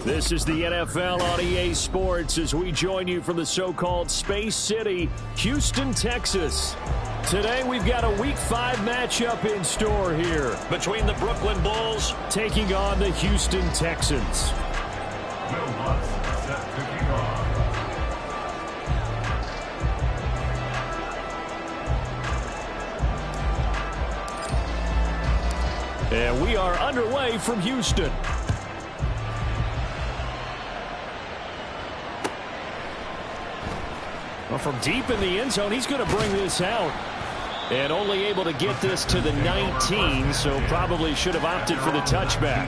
This is the NFL on EA Sports as we join you from the so-called Space City, Houston, Texas. Today we've got a Week 5 matchup in store here between the Brooklyn Bulls taking on the Houston Texans. And we are underway from Houston. Well, from deep in the end zone, he's going to bring this out. And only able to get this to the 19, so probably should have opted for the touchback.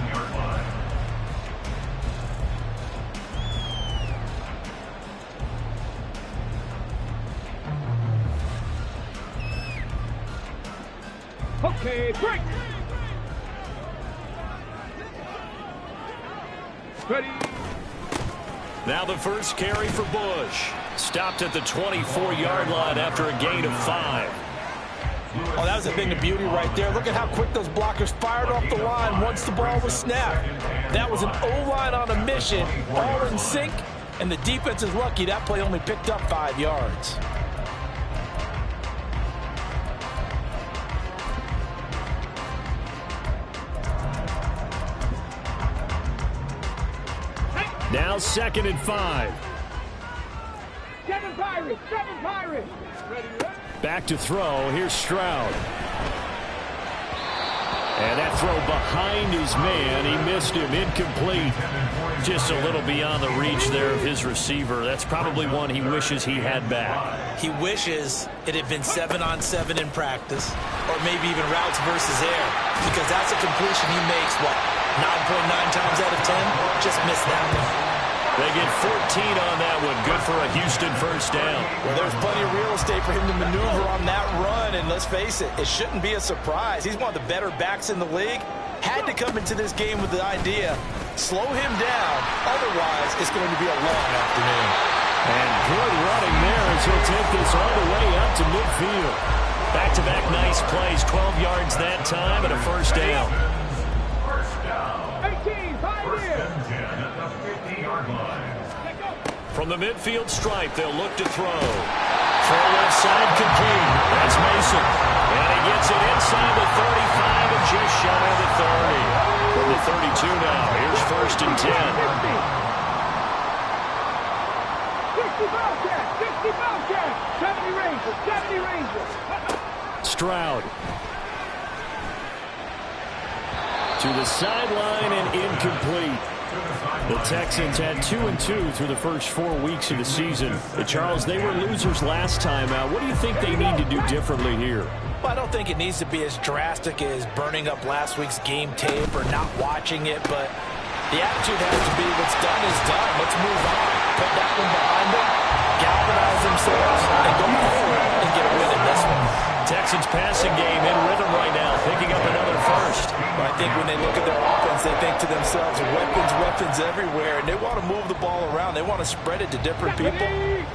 Okay, break. Ready. Now the first carry for Bush. Stopped at the 24-yard line after a gain of 5. Oh, that was a thing of beauty right there. Look at how quick those blockers fired off the line once the ball was snapped. That was an O-line on a mission, all in sync, and the defense is lucky that play only picked up 5 yards. Now 2nd and 5. Seven Pirates. Ready. Back to throw. Here's Stroud. And that throw behind his man. He missed him. Incomplete. Just a little beyond the reach there of his receiver. That's probably one he wishes he had back. He wishes it had been 7-on-7 in practice, or maybe even routes versus air, because that's a completion he makes, 9.9 times out of 10? Just missed that one. They get 14 on that one. Good for a Houston first down. Well, there's plenty of real estate for him to maneuver on that run, and let's face it, it shouldn't be a surprise. He's one of the better backs in the league. Had to come into this game with the idea, slow him down, otherwise it's going to be a long afternoon. And good running there as he'll take this all the way up to midfield. Back-to-back nice plays, 12 yards that time and a first down. 18, 5 years. From the midfield stripe, they'll look to throw. Throw left side complete. That's Mason. And he gets it inside the 35 and just shy of the 30. From the 32 now, here's 1st and 10. 60 Bobcats. 70 Rangers. Stroud. To the sideline and incomplete. The Texans had 2-2 through the first 4 weeks of the season. Charles, they were losers last time out. What do you think they need to do differently here? Well, I don't think it needs to be as drastic as burning up last week's game tape or not watching it, but the attitude has to be what's done is done. Let's move on. Put that one behind them, galvanize themselves, and go forward and get a win in this one. Texans passing game in rhythm right now, picking up another first. Well, I think when they look at their offense, they think to themselves, weapons everywhere, and they want to move the ball around. They want to spread it to different people,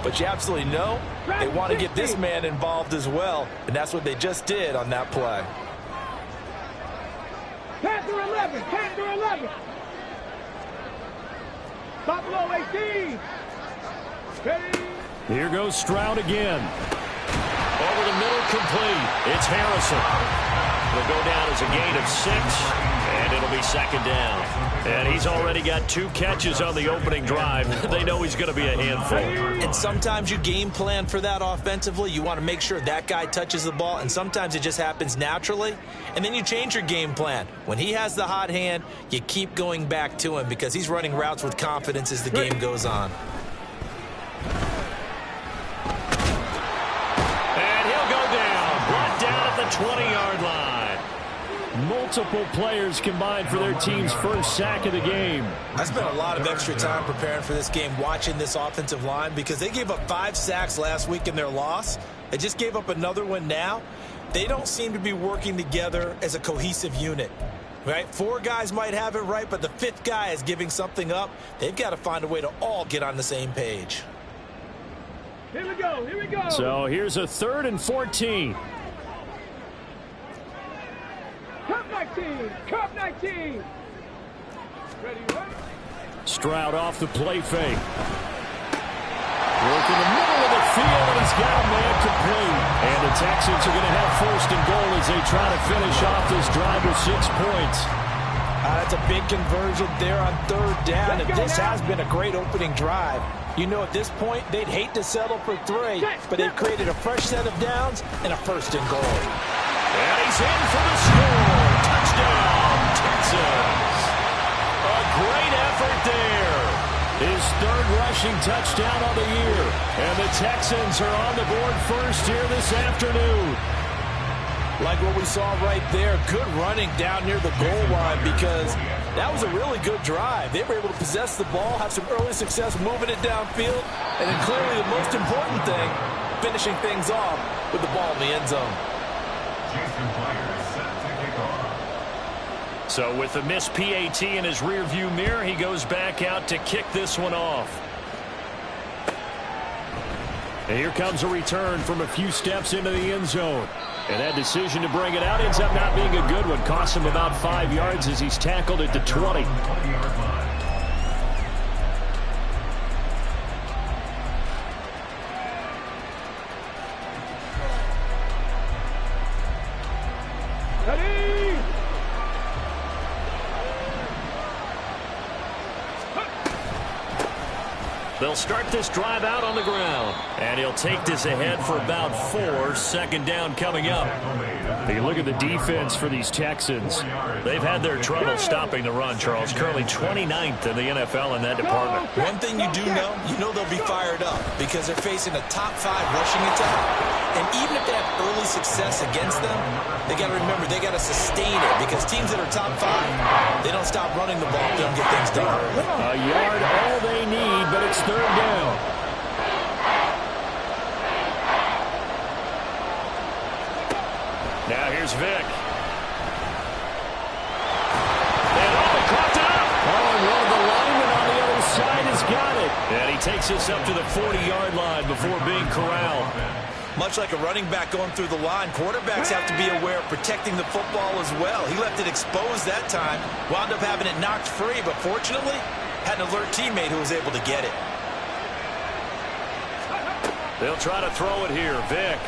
but you absolutely know they want to get this man involved as well, and that's what they just did on that play. Panther 11. Buffalo 18. Ready. Here goes Stroud again. Over the middle, complete. It's Harrison. It'll go down as a gain of 6, and it'll be 2nd down. And he's already got 2 catches on the opening drive. They know he's going to be a handful. And sometimes you game plan for that offensively. You want to make sure that guy touches the ball, and sometimes it just happens naturally. And then you change your game plan. When he has the hot hand, you keep going back to him because he's running routes with confidence as the game goes on. The 20-yard line. Multiple players combined for their team's first sack of the game. I spent a lot of extra time preparing for this game, watching this offensive line, because they gave up 5 sacks last week in their loss. They just gave up another one now. They don't seem to be working together as a cohesive unit. Right? 4 guys might have it right, but the 5th guy is giving something up. They've got to find a way to all get on the same page. Here we go. So here's a 3rd and 14. Cup 19. Ready. Stroud off the play fake. Work in the middle of the field, and he's got a man complete. And the Texans are going to have first and goal as they try to finish off this drive with 6 points. That's a big conversion there on third down, and this has been a great opening drive. You know, at this point, they'd hate to settle for 3, but they've created a fresh set of downs and a first and goal. And he's in for the score. Touchdown, Texans. A great effort there. His third rushing touchdown on the year. And the Texans are on the board first here this afternoon. Like what we saw right there, good running down near the goal line because that was a really good drive. They were able to possess the ball, have some early success moving it downfield, and then clearly the most important thing, finishing things off with the ball in the end zone. So with the missed PAT in his rearview mirror, he goes back out to kick this one off. And here comes a return from a few steps into the end zone. And that decision to bring it out ends up not being a good one. Costs him about 5 yards as he's tackled at the 20. Ready? They'll start this drive out on the ground. And he'll take this ahead for about 4. Second down coming up. Hey, look at the defense for these Texans. They've had their trouble stopping the run, Charles. Currently 29th in the NFL in that department. One thing you do know, they'll be fired up because they're facing a top 5 rushing attack. And even if they have early success against them, they got to remember they got to sustain it because teams that are top 5, they don't stop running the ball. They don't get things done early. A yard all they need, but it's third down. Now here's Vick. And they coughed it up. Oh, and one of the linemen on the other side has got it. And he takes this up to the 40-yard line before being corralled. Much like a running back going through the line, quarterbacks have to be aware of protecting the football as well. He left it exposed that time, wound up having it knocked free, but fortunately had an alert teammate who was able to get it. They'll try to throw it here. Vick.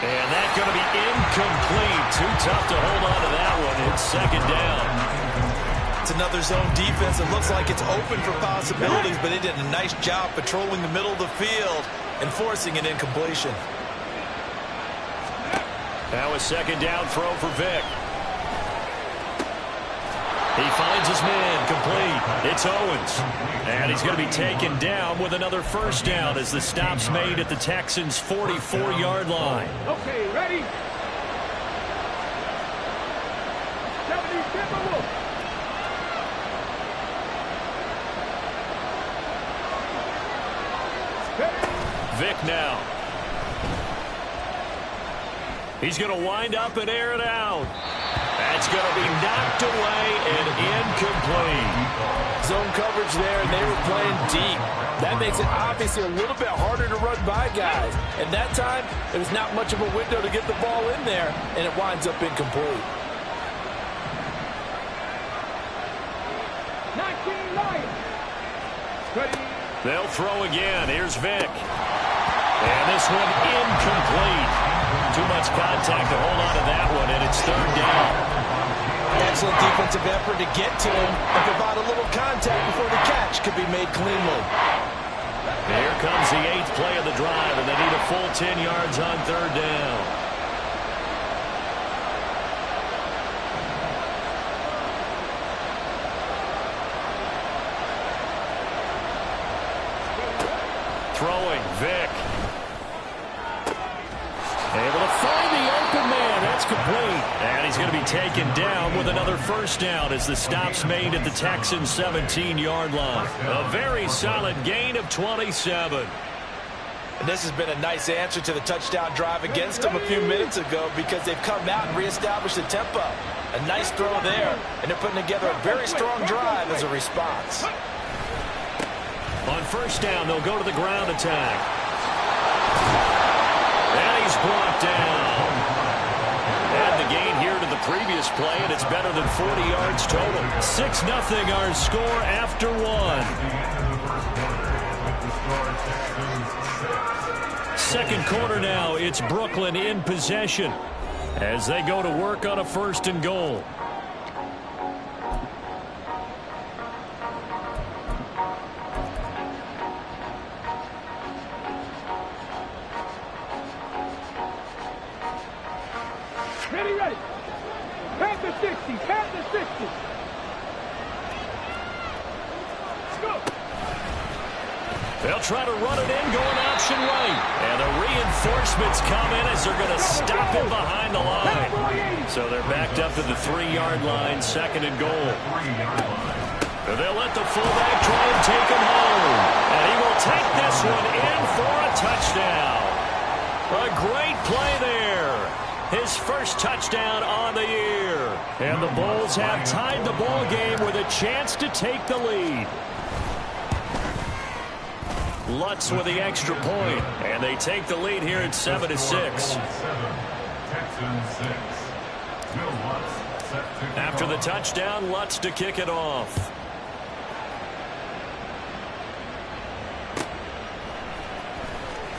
And that's going to be incomplete. Too tough to hold on to that one. It's second down. It's another zone defense. It looks like it's open for possibilities, but they did a nice job patrolling the middle of the field and forcing an incompletion. Now a second down throw for Vick. He finds his man complete. It's Owens. And he's going to be taken down with another first down as the stop's made at the Texans' 44-yard line. Okay, ready? 77. Vick now. He's going to wind up and air it out. That's going to be knocked away and incomplete. Zone coverage there, and they were playing deep. That makes it obviously a little bit harder to run by guys. And that time, there was not much of a window to get the ball in there, and it winds up incomplete. 19 Lions. Ready? They'll throw again. Here's Vick. And this one incomplete. Too much contact to hold on to that one, and it's third down. Excellent defensive effort to get to him and provide a little contact before the catch could be made cleanly. Here comes the 8th play of the drive, and they need a full 10 yards on third down. Throwing, Vick. Able to find the open man. That's complete. And he's going to be taken down with another first down as the stop's made at the Texans' 17-yard line. A very solid gain of 27. And this has been a nice answer to the touchdown drive against them a few minutes ago because they've come out and reestablished the tempo. A nice throw there, and they're putting together a very strong drive as a response. On first down, they'll go to the ground attack. And he's brought down. And the gain here to the previous play, and it's better than 40 yards total. 6-0 our score after one. Second quarter now, it's Brooklyn in possession as they go to work on a 1st and goal. Ready. Panther 60. Panther 60. Let's go. They'll try to run it in, going option right. And the reinforcements come in as they're going to stop him behind the line. So they're backed up to the 3-yard line, 2nd and goal. And they'll let the fullback try and take him home. And he will take this one in for a touchdown. A great play there. His first touchdown on the year. And the Bulls have tied the ball game with a chance to take the lead. Lutz with the extra point, and they take the lead here at 7-6. After the touchdown, Lutz to kick it off.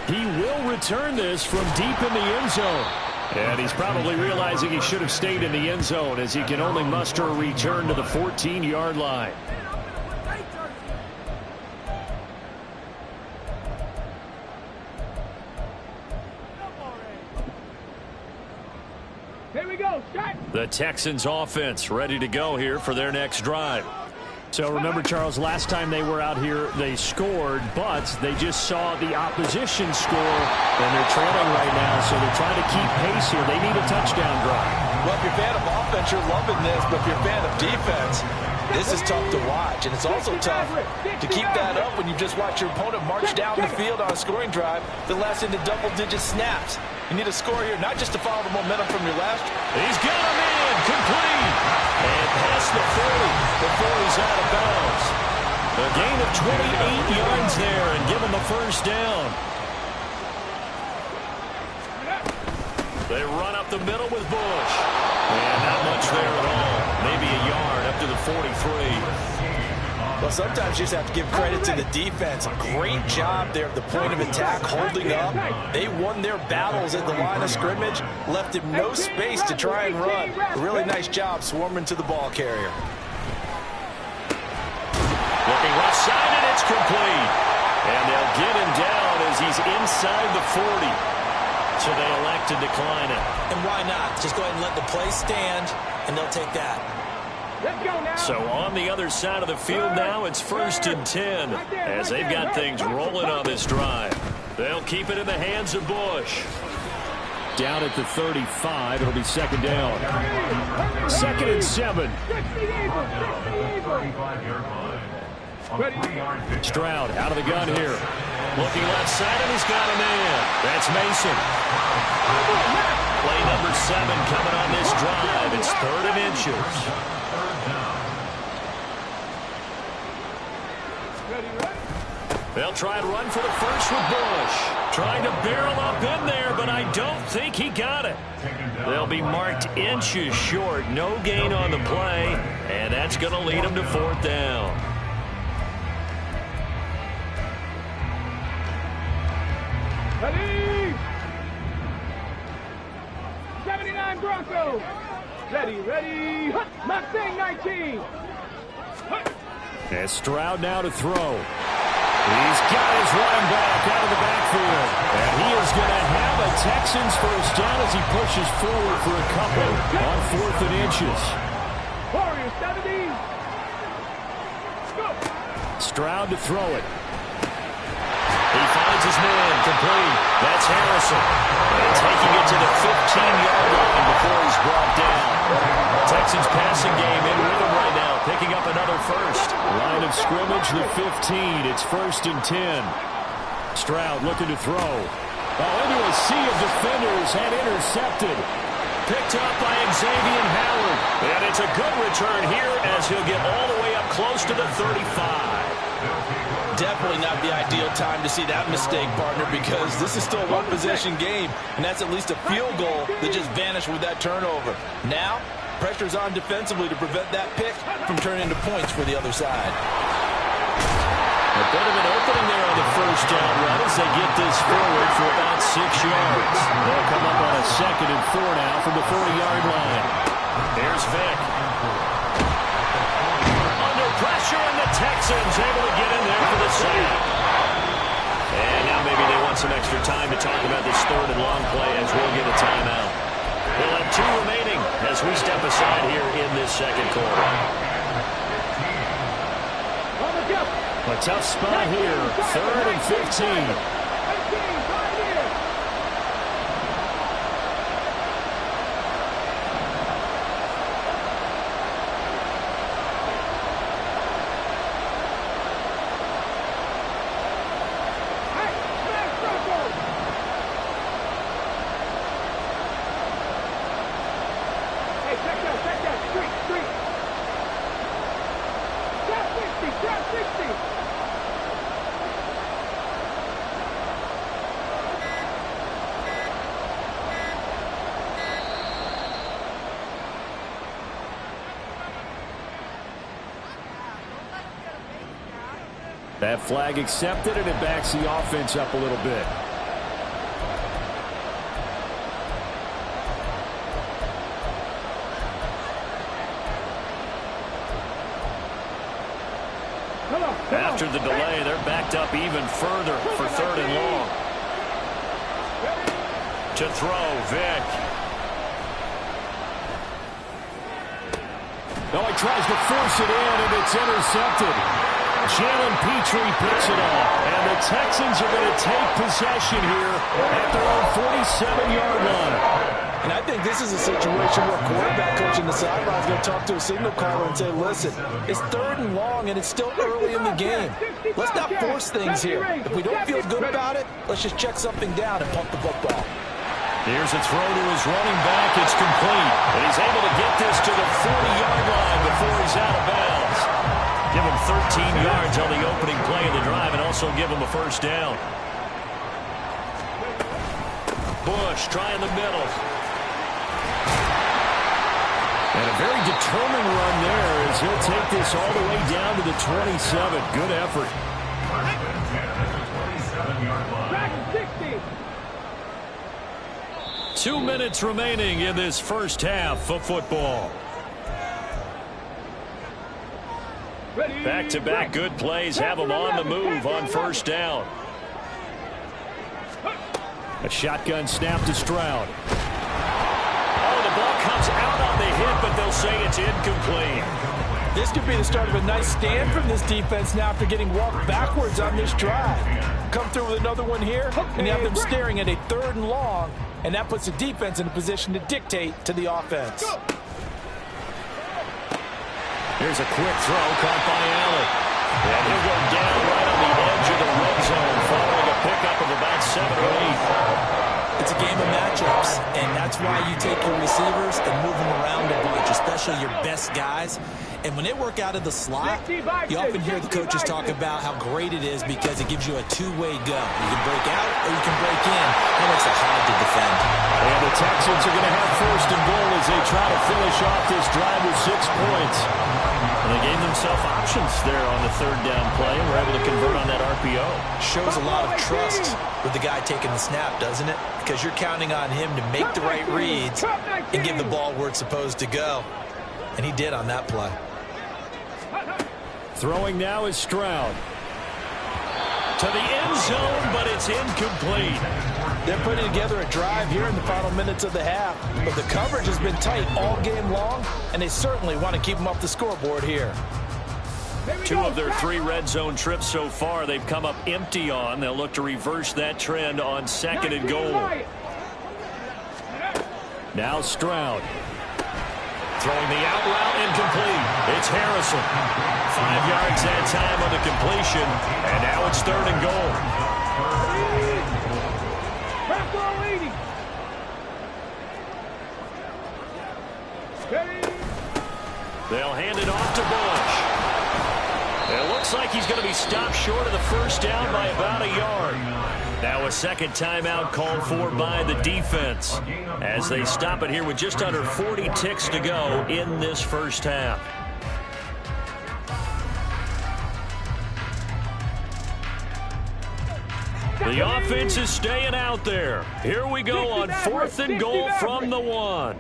He will return this from deep in the end zone. And he's probably realizing he should have stayed in the end zone as he can only muster a return to the 14-yard line. Here we go. Shot. The Texans offense ready to go here for their next drive. So remember, Charles, last time they were out here, they scored, but they just saw the opposition score, and they're trailing right now, so they're trying to keep pace here. They need a touchdown drive. Well, if you're a fan of offense, you're loving this, but if you're a fan of defense, this is tough to watch, and it's also tough to keep that up when you just watch your opponent march down the field on a scoring drive that lasts into double-digit snaps. You need a score here, not just to follow the momentum from your last. He's got him in, complete, and past the 40 before he's out of bounds. A gain of 28 yards there and give him the first down. They run up the middle with Bush. And not much there at all. Maybe a yard up to the 43. Well, sometimes you just have to give credit to the defense. Great job there at the point of attack, holding up. They won their battles at the line of scrimmage, left him no space to try and run. A really nice job swarming to the ball carrier. Looking left side, and it's complete. And they'll get him down as he's inside the 40. So they elect to decline it. And why not? Just go ahead and let the play stand, and they'll take that. Let's go now. So on the other side of the field now, it's 1st and 10 as they've got things rolling on this drive. They'll keep it in the hands of Bush. Down at the 35, it'll be 2nd down. 2nd and 7. Stroud out of the gun here. Looking left side, and he's got a man. That's Mason. Play number 7 coming on this drive. It's 3rd and inches. They'll try and run for the first with Bush. Trying to barrel up in there, but I don't think he got it. They'll be marked inches short. No gain on the play, and that's going to lead them to 4th down. Ready. 79 Broncos. Ready. Mustang 19. And Stroud now to throw. He's got his running back out of the backfield. And he is going to have a Texans first down as he pushes forward for a couple on 4th and inches. Warriors 70. Go. Stroud to throw it. He finds his man, complete. That's Harrison. And taking it to the 15-yard line before he's brought down. Texans passing game in rhythm right now, picking up another first. Line of scrimmage, the 15. It's 1st and 10. Stroud looking to throw. Into a sea of defenders and intercepted. Picked up by Xavier Howard. And it's a good return here as he'll get all the way up close to the 35. Definitely not the ideal time to see that mistake, partner, because this is still a one-possession game, and that's at least a field goal that just vanished with that turnover. Now, pressure's on defensively to prevent that pick from turning into points for the other side. A bit of an opening there on the first down run as they get this forward for about 6 yards. They'll come up on a 2nd and 4 now from the 40-yard line. Here's Vick. Under pressure, and the Texans able to get in there for the sack. And now maybe they want some extra time to talk about this 3rd and long play as we'll get a timeout. They'll have 2 remaining as we step aside here in this 2nd quarter. A tough spot here, 3rd and 15. That flag accepted, and it backs the offense up a little bit. After the delay, they're backed up even further for 3rd and long. To throw, Vick. Oh, he tries to force it in, and it's intercepted. Jalen Petrie picks it off, and the Texans are going to take possession here at their own 47-yard line. And I think this is a situation where a quarterback coach in the sideline is going to talk to a signal caller and say, listen, it's 3rd and long, and it's still early in the game. Let's not force things here. If we don't feel good about it, let's just check something down and pump the football. Here's a throw to his running back. It's complete. And he's able to get this to the 40-yard line before he's out of bounds. Give him 13 yards on the opening play of the drive and also give him a 1st down. Bush trying the middle. And a very determined run there as he'll take this all the way down to the 27. Good effort. 2 minutes remaining in this first half of football. Back-to-back good plays have them on the move on 1st down. A shotgun snap to Stroud. Oh, the ball comes out on the hit, but they'll say it's incomplete. This could be the start of a nice stand from this defense now after getting walked backwards on this drive. Come through with another one here, and you have them staring at a 3rd and long, and that puts the defense in a position to dictate to the offense. Here's a quick throw caught by Allen. And he'll go down right on the edge of the red zone following a pickup of about 7 or 8. It's a game of matchups, and that's why you take your receivers and move them around a bunch, especially your best guys. And when they work out of the slot, you often hear the coaches talk about how great it is because it gives you a 2-way go. You can break out or you can break in. That makes it hard to defend. And the Texans are going to have 1st and goal as they try to finish off this drive with 6 points. And they gave themselves options there on the 3rd down play and were able to convert on that RPO. Shows a lot of trust with the guy taking the snap, doesn't it? Because you're counting on him to make the right reads and give the ball where it's supposed to go. And he did on that play. Throwing now is Stroud. To the end zone, but it's incomplete. They're putting together a drive here in the final minutes of the half, but the coverage has been tight all game long, and they certainly want to keep them off the scoreboard here. 2 of their 3 red zone trips so far they've come up empty on. They'll look to reverse that trend on 2nd and goal. Now Stroud. Throwing the out route, incomplete. It's Harrison. 5 yards that time on the completion, and now it's 3rd and goal. They'll hand it off to Bush. It looks like he's going to be stopped short of the first down by about a yard. Now a second timeout called for by the defense as they stop it here with just under 40 ticks to go in this first half. The offense is staying out there. Here we go on 4th and goal from the 1.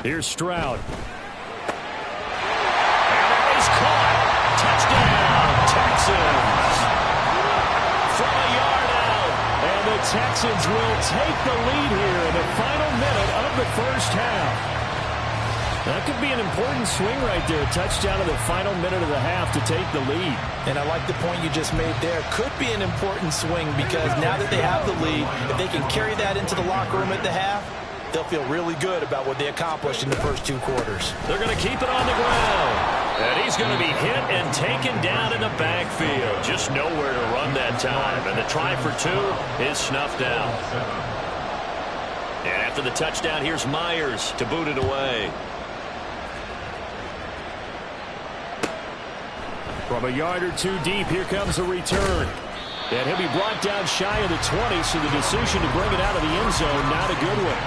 Here's Stroud. And he's caught. Touchdown, Texans. From a yard out. And the Texans will take the lead here in the final minute of the first half. That could be an important swing right there. Touchdown in the final minute of the half to take the lead. And I like the point you just made there. Could be an important swing because now that they have the lead, if they can carry that into the locker room at the half, they'll feel really good about what they accomplished in the first 2 quarters. They're going to keep it on the ground. And he's going to be hit and taken down in the backfield. Just nowhere to run that time. And the try for 2 is snuffed out. And after the touchdown, here's Myers to boot it away. From a yard or 2 deep, here comes a return. And he'll be brought down shy of the 20, so the decision to bring it out of the end zone, not a good one.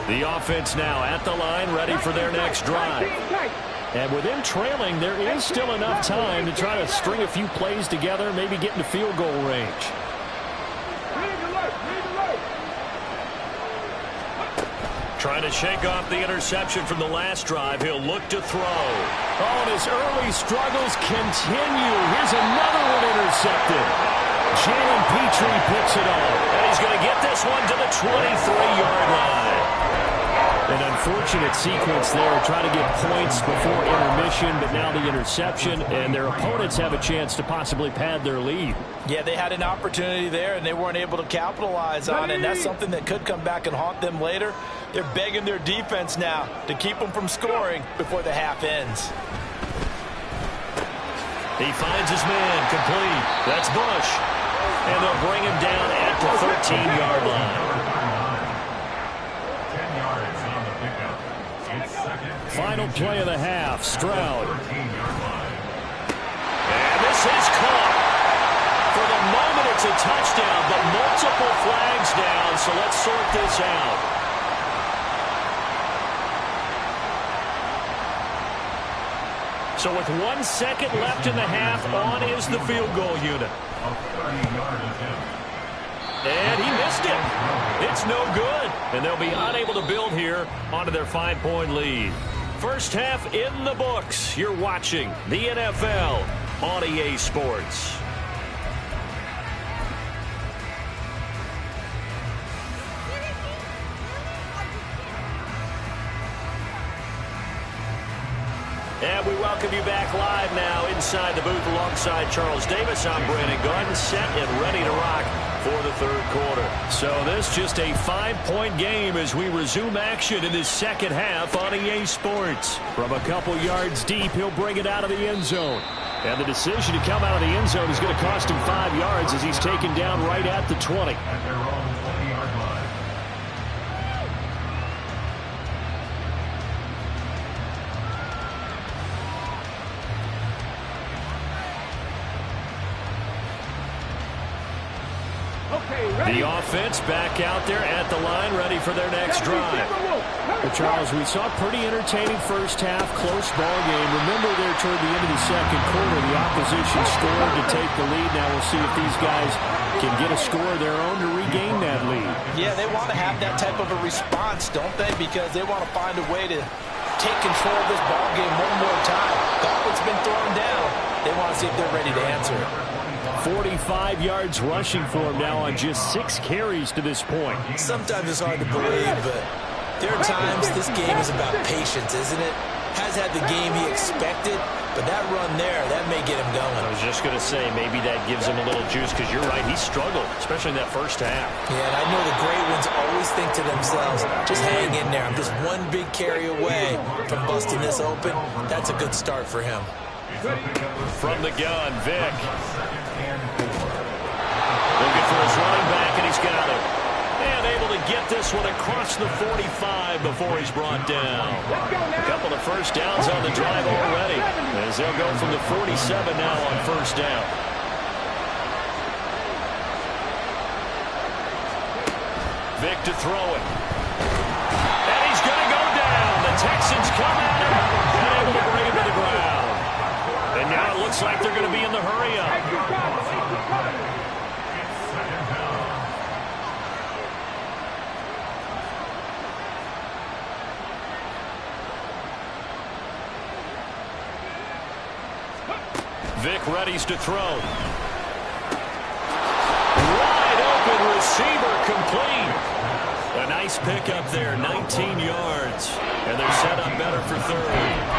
The offense now at the line, ready for their next drive. And with them trailing, there is still enough time to try to string a few plays together, maybe get into field goal range. Trying to shake off the interception from the last drive. He'll look to throw. Oh, and his early struggles continue. Here's another one intercepted. Jalen Petrie picks it off. And he's going to get this one to the 23-yard line. An unfortunate sequence there. Trying to get points before intermission, but now the interception, and their opponents have a chance to possibly pad their lead. Yeah, they had an opportunity there, and they weren't able to capitalize on it, and that's something that could come back and haunt them later. They're begging their defense now to keep them from scoring before the half ends. He finds his man complete. That's Bush. And they'll bring him down at the 13-yard line. Final play of the half, Stroud. And this is caught. For the moment, it's a touchdown, but multiple flags down, so let's sort this out. So with 1 second left in the half, on is the field goal unit. And he missed it. It's no good. And they'll be unable to build here onto their 5-point lead. First half in the books. You're watching the NFL on EA Sports. And we welcome you back live now inside the booth alongside Charles Davis. I'm Brandon Gaudin, set and ready to rock for the third quarter. So this just a 5-point game as we resume action in this second half on EA Sports. From a couple yards deep, he'll bring it out of the end zone. And the decision to come out of the end zone is going to cost him 5 yards as he's taken down right at the 20. The offense back out there at the line, ready for their next drive. But Charles, we saw a pretty entertaining first half, close ball game. Remember there toward the end of the second quarter, the opposition scored to take the lead. Now we'll see if these guys can get a score of their own to regain that lead. Yeah, they want to have that type of a response, don't they? Because they want to find a way to take control of this ball game one more time. Gauntlet's been thrown down. They want to see if they're ready to answer it. 45 yards rushing for him now on just 6 carries to this point. Sometimes it's hard to believe, but there are times this game is about patience, isn't it? Has had the game he expected, but that run there, that may get him going. I was just going to say, maybe that gives him a little juice, because you're right, he struggled, especially in that first half. Yeah, and I know the great ones always think to themselves, just hang in there. I'm just one big carry away from busting this open. That's a good start for him. From the gun, Vic. Looking for his running back, and he's got it. And able to get this one across the 45 before he's brought down. A couple of first downs on the drive already, as they'll go from the 47 now on first down. Vic to throw it. And he's going to go down. The Texans come at him and able to bring him to the ground. And now it looks like they're going to be in the hurry-up. Vic readies to throw. Wide open receiver complete. A nice pickup there, 19 yards. And they're set up better for third.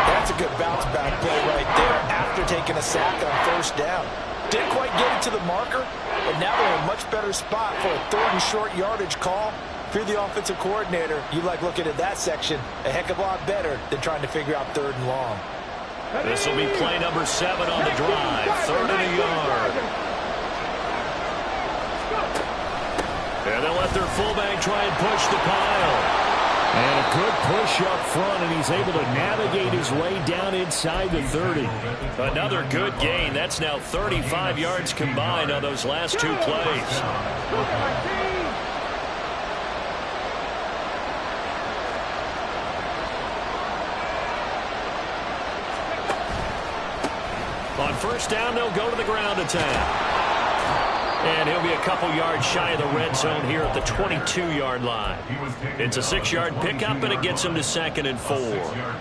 That's a good bounce back play right there after taking a sack on first down. Didn't quite get it to the marker, but now they're in a much better spot for a third and short yardage call. If you're the offensive coordinator, you like looking at that section a heck of a lot better than trying to figure out third and long. This will be play number 7 on the drive. Third and a yard. And they'll let their fullback try and push the pile. And a good push up front, and he's able to navigate his way down inside the 30. Another good gain. That's now 35 yards combined on those last 2 plays. On first down, they'll go to the ground attack. And he'll be a couple yards shy of the red zone here at the 22-yard line. It's a 6-yard pickup, and it gets him to 2nd and 4.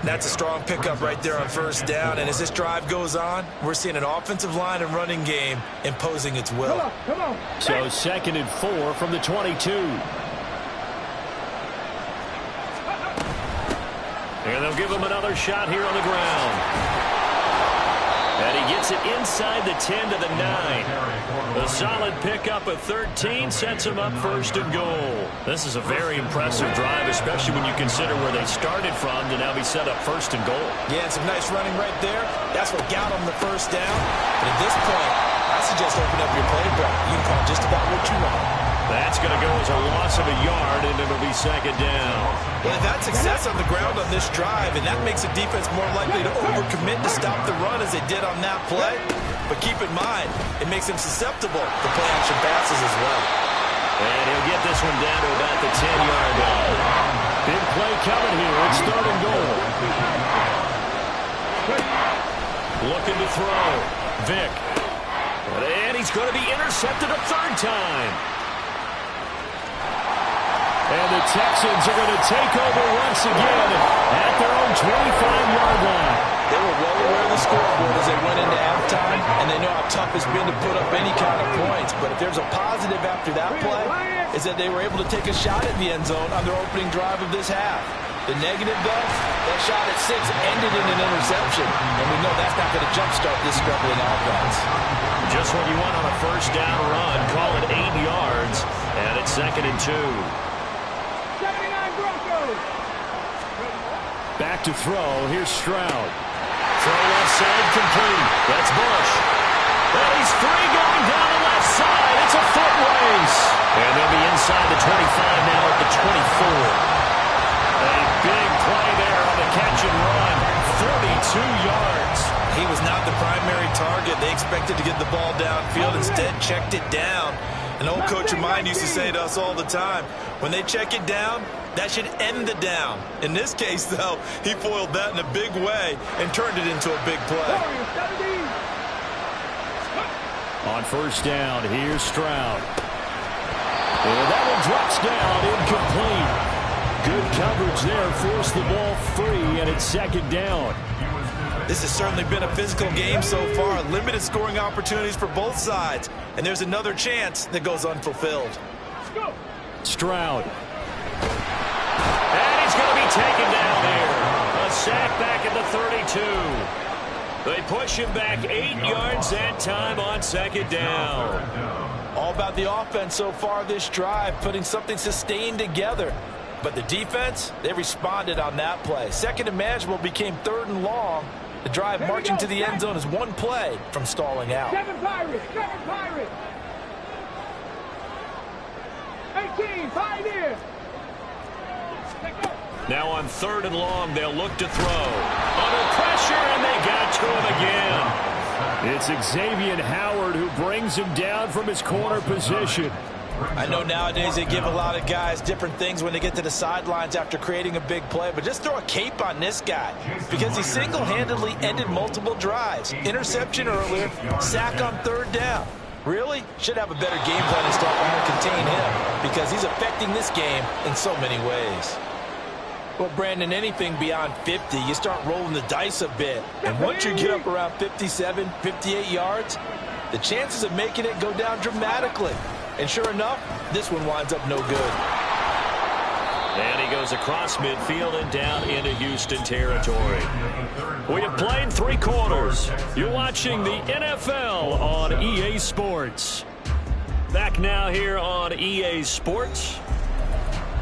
That's a strong pickup right there on first down. And as this drive goes on, we're seeing an offensive line and running game imposing its will. Come on. So 2nd and 4 from the 22. And they'll give him another shot here on the ground. And he gets it inside the 10 to the 9. A solid pickup of 13 sets him up 1st and goal. This is a very impressive drive, especially when you consider where they started from to now be set up 1st and goal. Yeah, and some nice running right there. That's what got him the first down. But at this point, I suggest open up your playbook. You can call just about what you want. That's going to go as a loss of a yard, and it'll be 2nd down. Well, they've had success on the ground on this drive, and that makes a defense more likely to overcommit to stop the run as they did on that play. But keep in mind, it makes them susceptible to play-action passes as well. And he'll get this one down to about the 10-yard line. Big play coming here. It's 3rd and goal. Looking to throw. Vic. And he's going to be intercepted a 3rd time. And the Texans are going to take over once again at their own 25-yard line. They were well aware of the scoreboard as they went into halftime, and they know how tough it's been to put up any kind of points. But if there's a positive after that play, is that they were able to take a shot at the end zone on their opening drive of this half. The negative, though, that shot at 6 ended in an interception, and we know that's not going to jumpstart this struggling offense. Just what you want on a first down run. Call it 8 yards, and it's 2nd and 2. 79 Broncos. Back to throw. Here's Stroud. Throw left side complete. That's Bush. And he's free going down the left side. It's a foot race. And they'll be inside the 25 now at the 24. A big play there on the catch and run. 42 yards. He was not the primary target. They expected to get the ball downfield. Instead, checked it down. An old coach of mine used to say to us all the time, when they check it down, that should end the down. In this case, though, he foiled that in a big way and turned it into a big play. On first down, here's Stroud. And that one drops down, incomplete. Good coverage there, forced the ball free, and it's 2nd down. This has certainly been a physical game so far. Limited scoring opportunities for both sides. And there's another chance that goes unfulfilled. Stroud. And he's going to be taken down here. A sack back at the 32. They push him back 8 yards that time on 2nd down. All about the offense so far this drive, putting something sustained together. But the defense, they responded on that play. 2nd and manageable became 3rd and long. The drive marching to the end zone is one play from stalling out. 7 Pirates. 18. team, Pioneer. Now on 3rd and long, they'll look to throw. Under pressure, and they got to him again. It's Xavier Howard who brings him down from his corner position. I know nowadays they give a lot of guys different things when they get to the sidelines after creating a big play, but just throw a cape on this guy because he single-handedly ended multiple drives. Interception earlier, sack on 3rd down. Really? Should have a better game plan and start trying to contain him because he's affecting this game in so many ways. Well, Brandon, anything beyond 50, you start rolling the dice a bit. And once you get up around 57, 58 yards, the chances of making it go down dramatically. And sure enough, this one winds up no good. And he goes across midfield and down into Houston territory. We have played 3 quarters. You're watching the NFL on EA Sports. Back now here on EA Sports.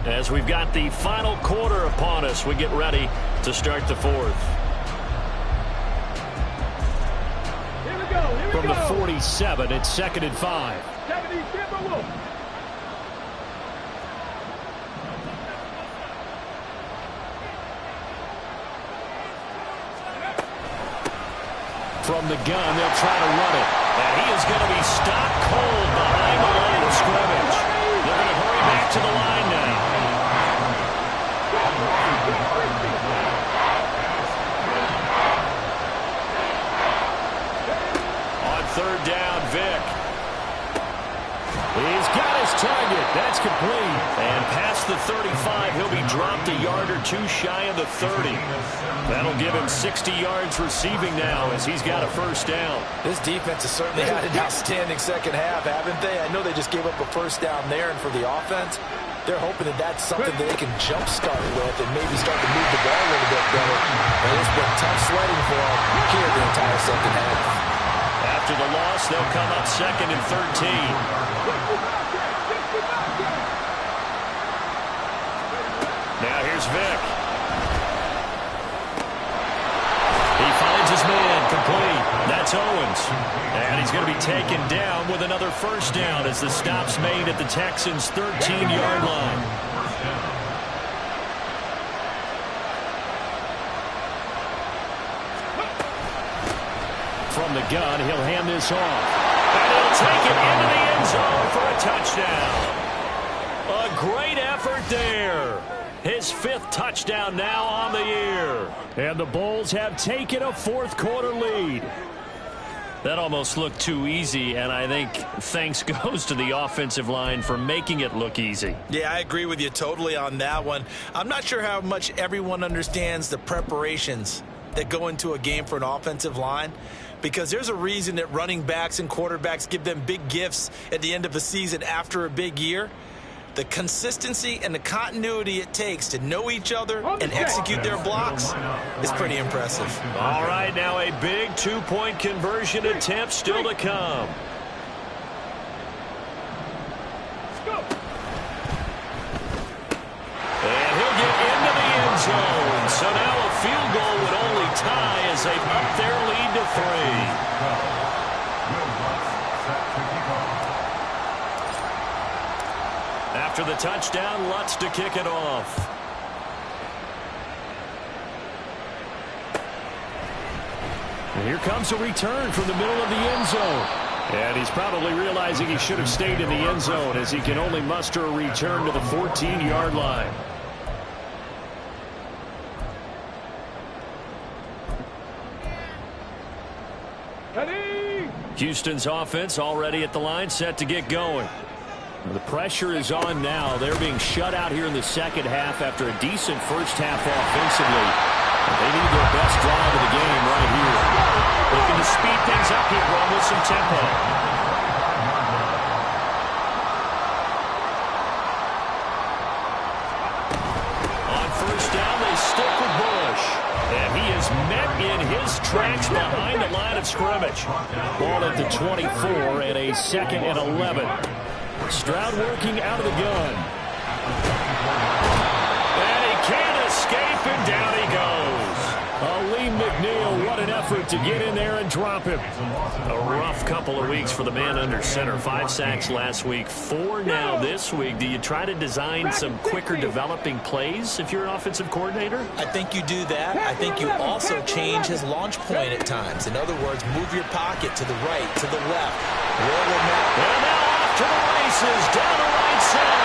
As we've got the final quarter upon us, we get ready to start the 4th. Here we go. From the 47, it's 2nd and 5. 70 Timberwolves. From the gun, they'll try to run it. And he is going to be stopped cold behind the line of scrimmage. They're going to hurry back to the line now. On 3rd down, Vick. He's got his target. That's complete. And past the 35, he'll be dropped a yard or 2 shy of the 30. That'll give him 60 yards receiving now as he's got a 1st down. This defense has certainly had an outstanding second half, haven't they? I know they just gave up a 1st down there, and for the offense, they're hoping that that's something that they can jumpstart with and maybe start to move the ball a little bit better. But it's been tough sledding for them here the entire second half. After the loss, they'll come up 2nd and 13. Now here's Vick. He finds his man, complete. That's Owens. And he's going to be taken down with another 1st down as the stop's made at the Texans' 13-yard line. From the gun, he'll hand this off. And he'll take it into the end zone for a touchdown. A great effort there. His 5th touchdown now on the year. And the Bulls have taken a 4th quarter lead. That almost looked too easy, and I think thanks goes to the offensive line for making it look easy. Yeah, I agree with you totally on that one. I'm not sure how much everyone understands the preparations that go into a game for an offensive line, because there's a reason that running backs and quarterbacks give them big gifts at the end of a season after a big year. The consistency and the continuity it takes to know each other and execute their blocks is pretty impressive. All right, now a big 2-point conversion attempt still to come. And he'll get into the end zone. So now a field goal would only tie as they up their lead to 3. After the touchdown, Lutz to kick it off. And here comes a return from the middle of the end zone. And he's probably realizing he should have stayed in the end zone as he can only muster a return to the 14-yard line. Houston's offense already at the line, set to get going. The pressure is on now. They're being shut out here in the second half after a decent first half offensively. They need their best drive of the game right here. Looking to speed things up here, run with some tempo. On 1st down, they stick with Bush. And he is met in his tracks behind the line of scrimmage. Ball at the 24 and a 2nd and 11. Stroud working out of the gun. And he can't escape, and down he goes. Aleem McNeil, what an effort to get in there and drop him. A rough couple of weeks for the man under center. 5 sacks last week, 4 now this week. Do you try to design some quicker developing plays if you're an offensive coordinator? I think you do that. I think you also change his launch point at times. In other words, move your pocket to the right, to the left. Roll him out. And now off to the races, down the right side.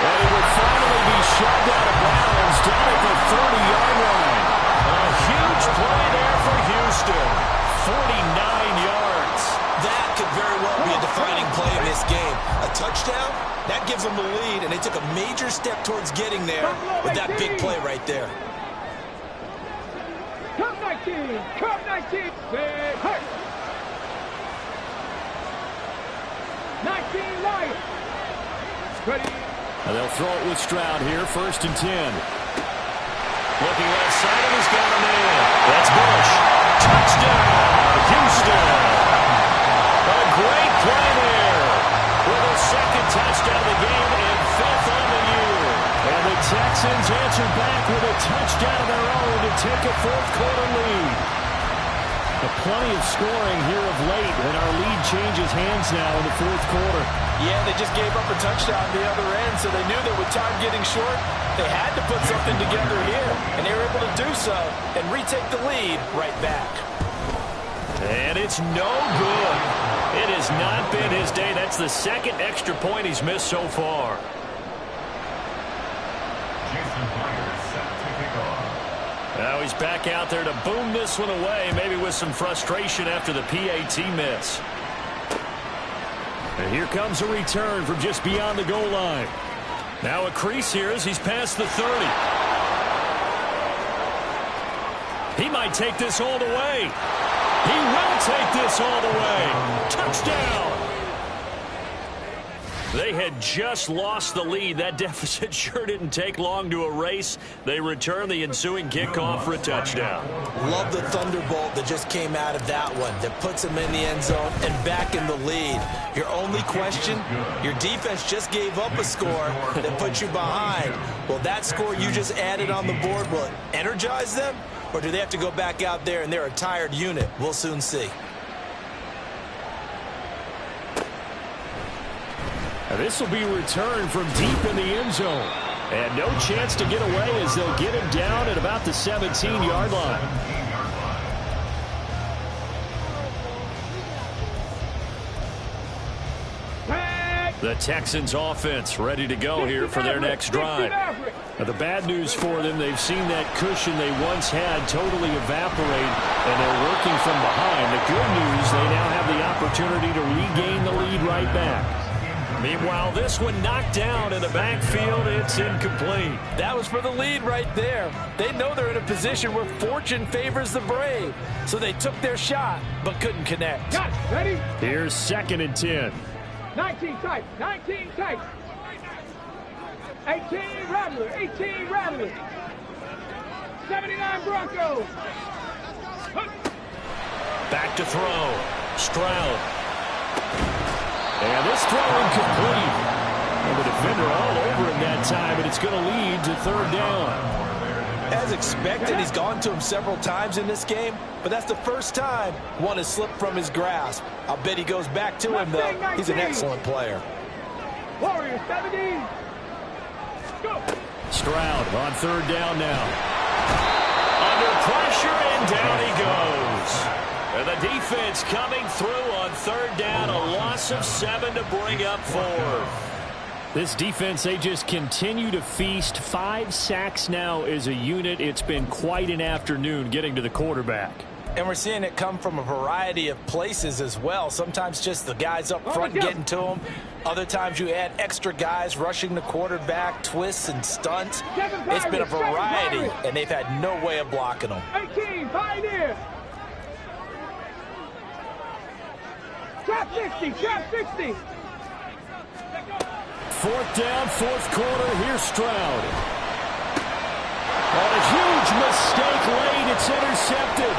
And he would finally be shoved out of bounds down at the 30-yard line. A huge play there for Houston. 49 yards. That could very well be a defining play in this game. A touchdown, that gives them the lead, and they took a major step towards getting there with that big play right there. Come 19, come 19. Say, hurt. 19 Lions. Ready. And they'll throw it with Stroud here, 1st and 10. Looking left side, and he's got a man. That's Bush. Touchdown, Houston. A great play there. With a 2nd touchdown of the game and 5th on the year. And the Texans answer back with a touchdown of their own to take a 4th quarter lead. Plenty of scoring here of late, and our lead changes hands now in the 4th quarter. Yeah, they just gave up a touchdown on the other end, so they knew that with time getting short, they had to put something together here, and they were able to do so and retake the lead right back. And it's no good. It has not been his day. That's the 2nd extra point he's missed so far. Now he's back out there to boom this one away, maybe with some frustration after the PAT miss. And here comes a return from just beyond the goal line. Now a crease here as he's past the 30. He might take this all the way. He will take this all the way. Touchdown! They had just lost the lead. That deficit sure didn't take long to erase. They return the ensuing kickoff for a touchdown. Love the thunderbolt that just came out of that one that puts them in the end zone and back in the lead. Your only question, your defense just gave up a score that put you behind. Will that score you just added on the board, will it energize them? Or do they have to go back out there and they're a tired unit? We'll soon see. This will be returned from deep in the end zone. And no chance to get away as they'll get him down at about the 17-yard line. The Texans offense ready to go here for their next drive. Now, the bad news for them, they've seen that cushion they once had totally evaporate, and they're working from behind. The good news, they now have the opportunity to regain the lead right back. Meanwhile, this one knocked down in the backfield. It's incomplete. That was for the lead right there. They know they're in a position where fortune favors the brave. So they took their shot, but couldn't connect. Got it. Ready? Here's 2nd and 10. 19 tight. 19 tight. 18 Rattler. 18 Rattler. 79 Broncos. Back to throw. Stroud. And this throw incomplete. And the defender all over him that time, but it's going to lead to 3rd down. As expected, he's gone to him several times in this game, but that's the first time one has slipped from his grasp. I'll bet he goes back to him, though. He's an excellent player. Warriors 70. Go. Stroud on 3rd down now. Under pressure, and down he goes. And the defense coming through on 3rd down, a loss of 7 to bring up 4. This defense, they just continue to feast. 5 sacks now as a unit. It's been quite an afternoon getting to the quarterback. And we're seeing it come from a variety of places as well. Sometimes just the guys up front getting to them. Other times you add extra guys rushing the quarterback, twists and stunts. It's been a variety, and they've had no way of blocking them. 18, Pioneer. Trap 60, trap 60. 4th down, 4th quarter. Here's Stroud. On a huge mistake late, it's intercepted.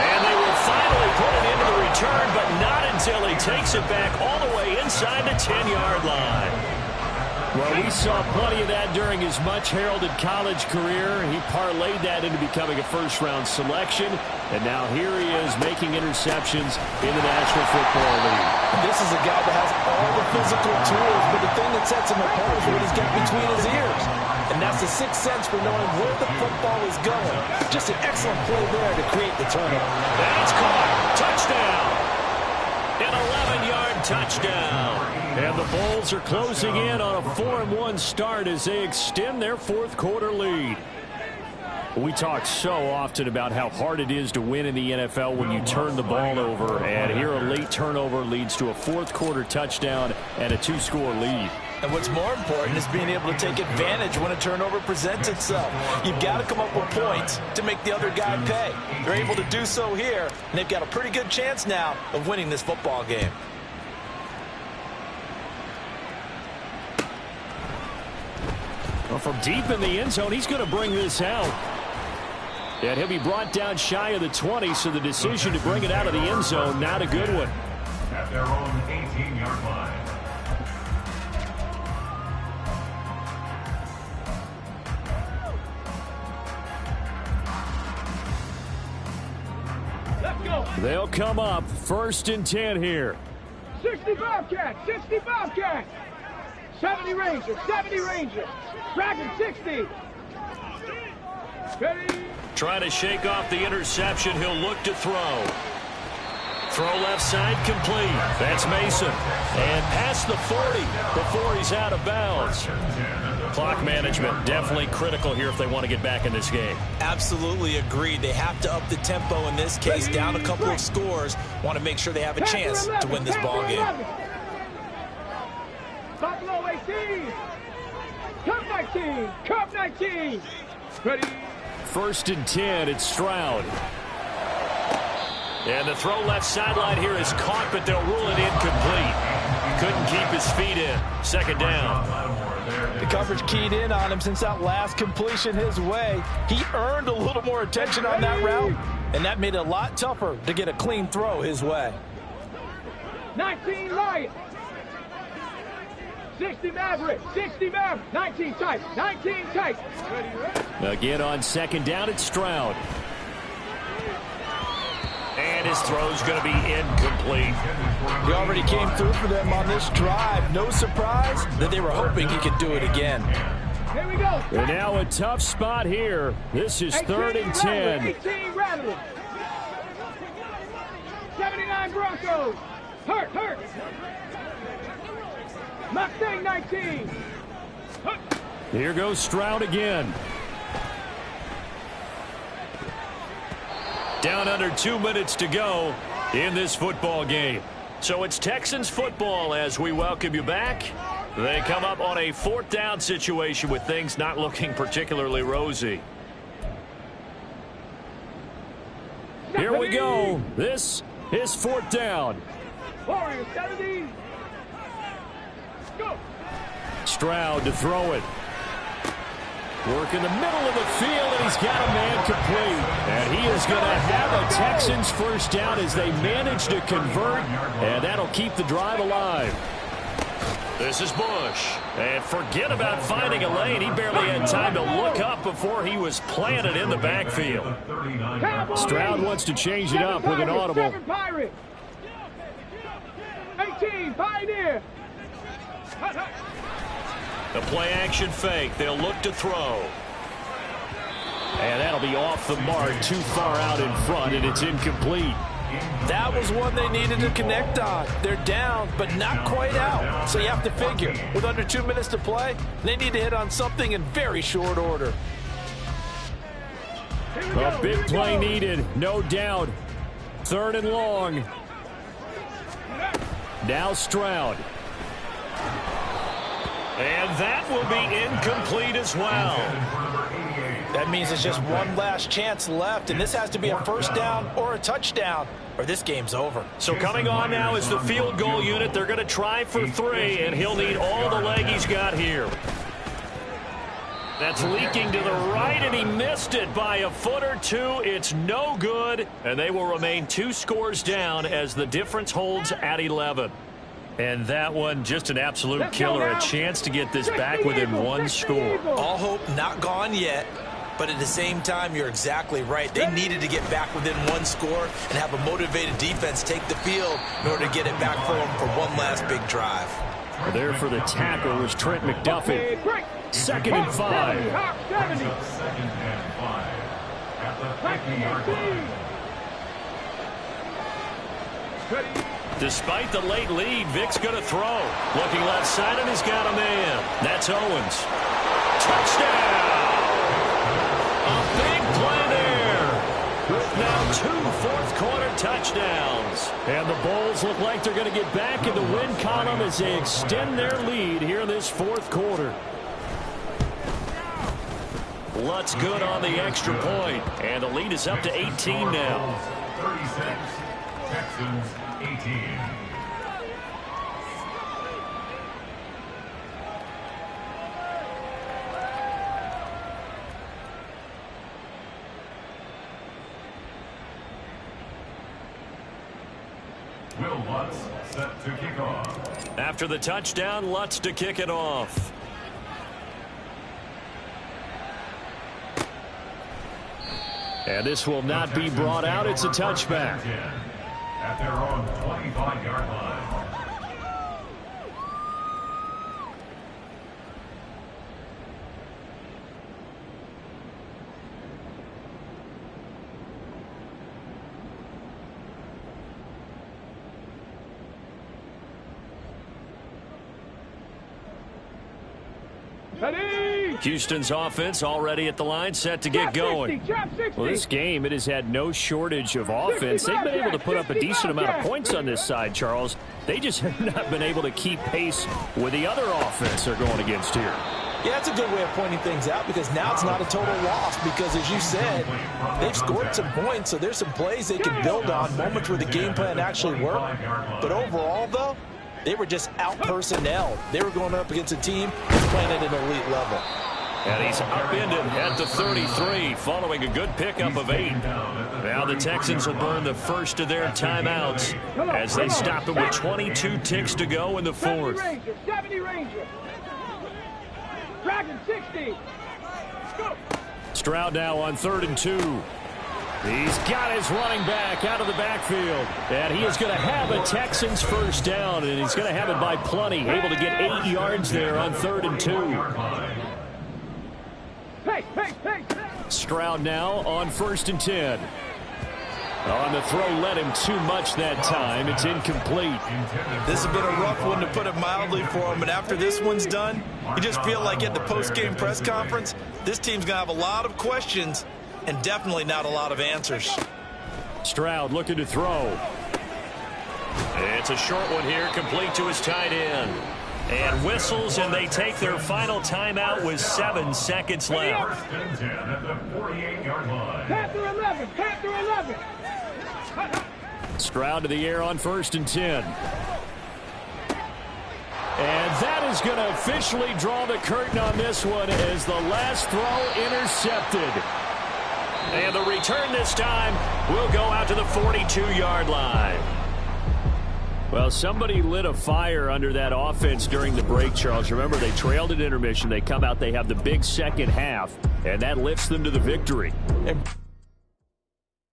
And they will finally put it into the return, but not until he takes it back all the way inside the 10-yard line. Well, we saw plenty of that during his much-heralded college career. He parlayed that into becoming a first-round selection, and now here he is making interceptions in the National Football League. This is a guy that has all the physical tools, but the thing that sets him apart is what he's got between his ears. And that's the sixth sense for knowing where the football is going. Just an excellent play there to create the turnover. That's caught. Touchdown. An 11-yard touchdown. And the Bulls are closing in on a 4-1 start as they extend their fourth-quarter lead. We talk so often about how hard it is to win in the NFL when you turn the ball over. And here a late turnover leads to a fourth-quarter touchdown and a two-score lead. And what's more important is being able to take advantage when a turnover presents itself. You've got to come up with points to make the other guy pay. They're able to do so here, and they've got a pretty good chance now of winning this football game. Well, from deep in the end zone, he's going to bring this out. And he'll be brought down shy of the 20, so the decision to bring it out of the end zone, not a good one. At their own 18-yard line. Let's go. They'll come up 1st and 10 here. 60 Bobcats, 60 Bobcats. 70 Rangers, 70 Rangers. Dragon 60. Ready. Trying to shake off the interception. He'll look to throw. Throw left side complete. That's Mason. And past the 40 before he's out of bounds. Clock management definitely critical here if they want to get back in this game. Absolutely agreed. They have to up the tempo in this case, down a couple of scores. Want to make sure they have a chance to win this ball game. Buffalo 18. Cup 19. Cup 19. Ready. 1st and 10. It's Stroud. And the throw left sideline here is caught, but they'll rule it incomplete. Couldn't keep his feet in. 2nd down. The coverage keyed in on him since that last completion his way. He earned a little more attention on that route, and that made it a lot tougher to get a clean throw his way. 19 Lions. 60 Maverick. 60 Maverick. 19 tight. 19 tight. Ready. Again on 2nd down, it's Stroud. And his throw's going to be incomplete. He already came through for them on this drive. No surprise that they were hoping he could do it again. Here we go. And now a tough spot here. This is 3rd and 10. 18 Rattlers. 79 Broncos. Hurt. Mustang 19. Here goes Stroud again. Down under 2 minutes to go in this football game. So it's Texans football as we welcome you back. They come up on a 4th down situation with things not looking particularly rosy. Here we go. This is 4th down. Warriors 70. Go. Stroud to throw it. Work in the middle of the field, and he's got a man complete. And he is going to have a Texans first down as they manage to convert, and that'll keep the drive alive. This is Bush. And forget about finding a lane. He barely had time to look up before he was planted in the backfield. Stroud wants to change it up with an audible. 7 Pirates. 18 Pioneer. The play-action fake. They'll look to throw. And that'll be off the mark, too far out in front, and it's incomplete. That was one they needed to connect on. They're down, but not quite out. So you have to figure, with under 2 minutes to play, they need to hit on something in very short order. A big play needed, no doubt. 3rd and long. Now Stroud. And that will be incomplete as well. That means there's just one last chance left, and this has to be a first down or a touchdown, or this game's over. So coming on now is the field goal unit. They're going to try for 3, and he'll need all the leg he's got here. That's leaking to the right, and he missed it by a foot or two. It's no good, and they will remain 2 scores down as the difference holds at 11. And that one, just an absolute killer. A chance to get this back within one score. All hope not gone yet, but at the same time, you're exactly right. They needed to get back within one score and have a motivated defense take the field in order to get it back for them for one last big drive. There for the tackle was Trent McDuffie. 2nd and 5. Second and 5 at the 50-yard line. Despite the late lead, Vic's going to throw. Looking left side, and he's got a man. That's Owens. Touchdown! A big play there. With now 2 fourth-quarter touchdowns. And the Bulls look like they're going to get back in the win column as they extend their lead here in this fourth quarter. Lutz good on the extra point, and the lead is up to 18 now. 36, Texans 18. Will Lutz set to kick off. After the touchdown, Lutz to kick it off. And this will not be brought out. It's a touchback. At their own 25-yard line. Houston's offense already at the line, set to get going. Well, this game, it has had no shortage of offense. They've been able to put up a decent amount of points on this side, Charles. They just have not been able to keep pace with the other offense they're going against here. Yeah, that's a good way of pointing things out because now it's not a total loss because, as you said, they've scored some points, so there's some plays they can build on, moments where the game plan actually worked. But overall, though, they were just out-personnel. They were going up against a team that's playing at an elite level. And he's upended at the 33 following a good pickup of 8. Now the Texans will burn the first of their timeouts as they stop it with 22 ticks to go in the fourth. 70 Ranger. Dragon 60. Stroud now on 3rd and 2. He's got his running back out of the backfield. And he is going to have a Texans first down, and he's going to have it by plenty. Able to get 8 yards there on 3rd and 2. Stroud now on 1st and 10. On the throw, led him too much that time. It's incomplete. This has been a rough one, to put it mildly, for him. And after this one's done, you just feel like at the post-game press conference, this team's going to have a lot of questions and definitely not a lot of answers. Stroud looking to throw. It's a short one here, complete to his tight end. And whistles, and they take their final timeout with 7 seconds left. First and 10 at the 48-yard line. Panther 11. Panther 11. Stroud to the air on 1st and 10. And that is going to officially draw the curtain on this one as the last throw intercepted. And the return this time will go out to the 42-yard line. Well, somebody lit a fire under that offense during the break, Charles. Remember, they trailed at intermission. They come out, they have the big second half, and that lifts them to the victory. And